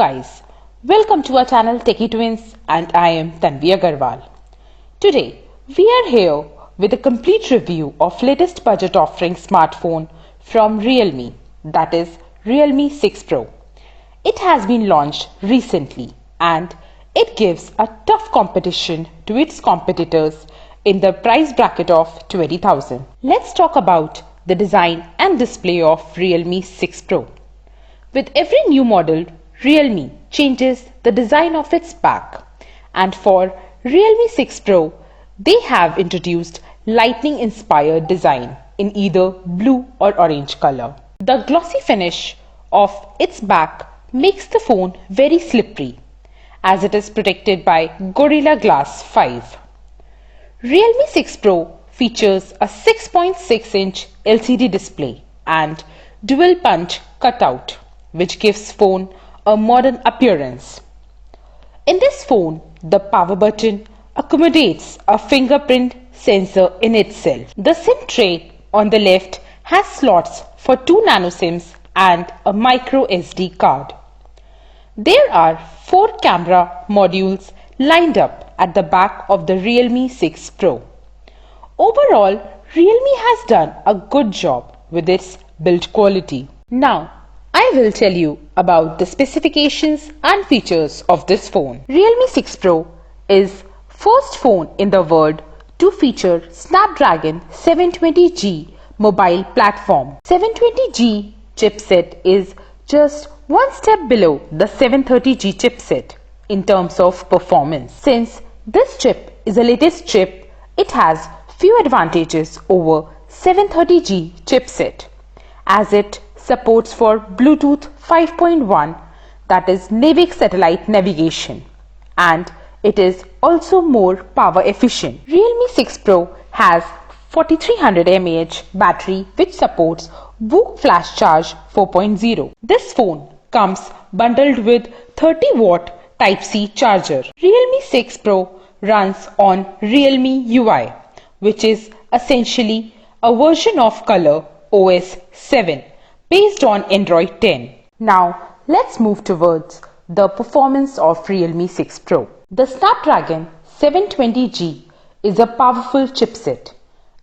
guys, welcome to our channel Techie Twins and I am Tanvi Agarwal. Today we are here with a complete review of latest budget offering smartphone from Realme, that is Realme 6 Pro. It has been launched recently and it gives a tough competition to its competitors in the price bracket of 20,000. Let's talk about the design and display of Realme 6 Pro. With every new model, Realme changes the design of its back, and for Realme 6 Pro, they have introduced lightning-inspired design in either blue or orange color. The glossy finish of its back makes the phone very slippery, as it is protected by Gorilla Glass 5. Realme 6 Pro features a 6.6-inch LCD display and dual punch cutout, which gives phone a modern appearance. In this phone, the power button accommodates a fingerprint sensor in itself. The SIM tray on the left has slots for 2 nano SIMs and a micro SD card. There are 4 camera modules lined up at the back of the Realme 6 Pro. Overall, Realme has done a good job with its build quality. Now, I will tell you about the specifications and features of this phone. Realme 6 Pro is first phone in the world to feature Snapdragon 720G mobile platform. 720G chipset is just one step below the 730G chipset in terms of performance. Since this chip is the latest chip, it has few advantages over 730G chipset, as it supports for Bluetooth 5.1, that is NAVIC satellite navigation, and it is also more power efficient. Realme 6 Pro has 4300 mAh battery which supports VOOC Flash Charge 4.0. This phone comes bundled with 30-watt Type-C charger. Realme 6 Pro runs on Realme UI, which is essentially a version of Color OS 7 based on Android 10. Now let's move towards the performance of Realme 6 Pro. The Snapdragon 720G is a powerful chipset.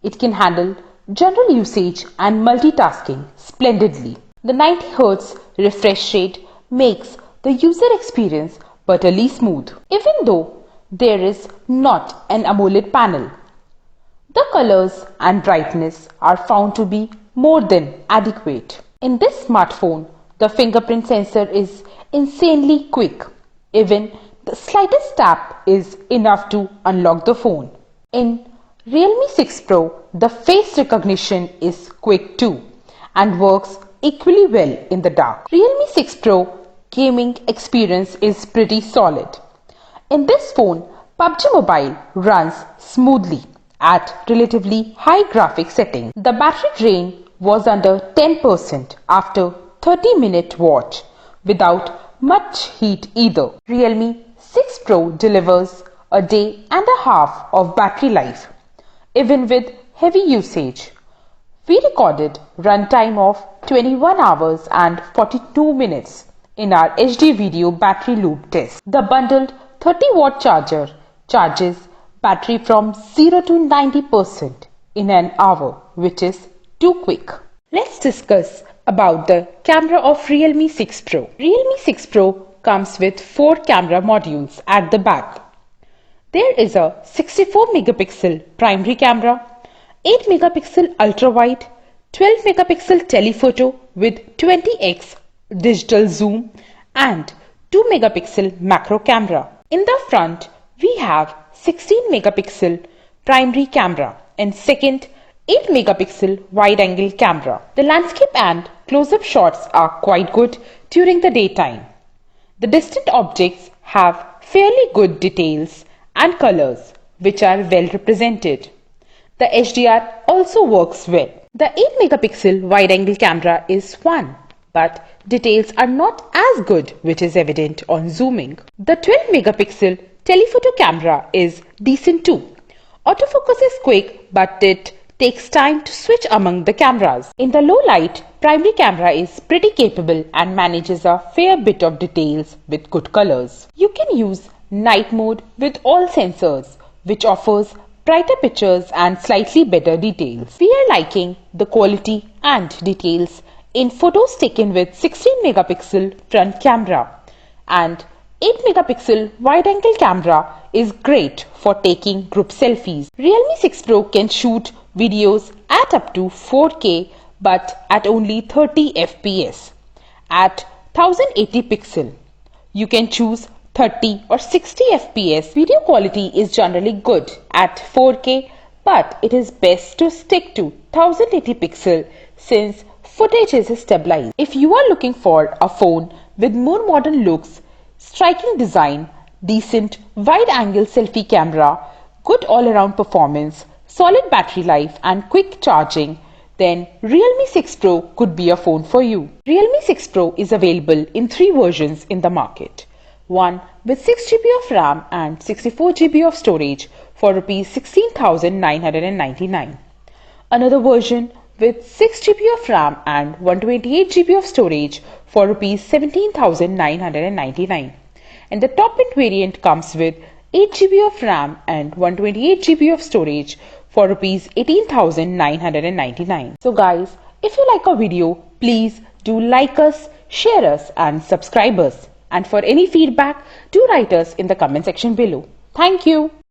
It can handle general usage and multitasking splendidly. The 90Hz refresh rate makes the user experience butterly smooth, even though there is not an AMOLED panel. The colors and brightness are found to be more than adequate. In this smartphone, the fingerprint sensor is insanely quick. Even the slightest tap is enough to unlock the phone. In Realme 6 Pro, the face recognition is quick too and works equally well in the dark. Realme 6 Pro gaming experience is pretty solid. In this phone, PUBG Mobile runs smoothly at relatively high graphics setting. The battery drain was under 10% after 30-minute watch without much heat either. Realme 6 Pro delivers a day and a half of battery life, even with heavy usage. We recorded runtime of 21 hours and 42 minutes in our HD video battery loop test. The bundled 30-watt charger charges battery from 0 to 90% in an hour, which is too quick. Let's discuss about the camera of Realme 6 Pro. Realme 6 Pro comes with 4 camera modules at the back. There is a 64 megapixel primary camera, 8 megapixel ultrawide, 12 megapixel telephoto with 20x digital zoom, and 2 megapixel macro camera. In the front, we have 16 megapixel primary camera and second 8 megapixel wide-angle camera. The landscape and close-up shots are quite good during the daytime. The distant objects have fairly good details and colors which are well represented. The HDR also works well. The 8 megapixel wide-angle camera is fun, but details are not as good, which is evident on zooming. The 12 megapixel telephoto camera is decent too. Autofocus is quick, but it takes time to switch among the cameras. In the low light, primary camera is pretty capable and manages a fair bit of details with good colors. You can use night mode with all sensors, which offers brighter pictures and slightly better details. We are liking the quality and details in photos taken with 16 megapixel front camera, and 8 megapixel wide-angle camera is great for taking group selfies. Realme 6 Pro can shoot videos at up to 4K but at only 30 FPS. At 1080 pixel, you can choose 30 or 60 FPS. Video quality is generally good at 4K, but it is best to stick to 1080 pixel since footage is stabilized. If you are looking for a phone with more modern looks, striking design, decent wide-angle selfie camera, good all-around performance, solid battery life and quick charging, then Realme 6 Pro could be a phone for you. Realme 6 Pro is available in 3 versions in the market. One with 6GB of RAM and 64GB of storage for Rs 16,999. Another version with 6GB of RAM and 128GB of storage for Rs 17,999. And the top-end variant comes with 8GB of RAM and 128GB of storage for Rs 18,999. So guys, if you like our video, please do like us, share us and subscribe us. And for any feedback, do write us in the comment section below. Thank you.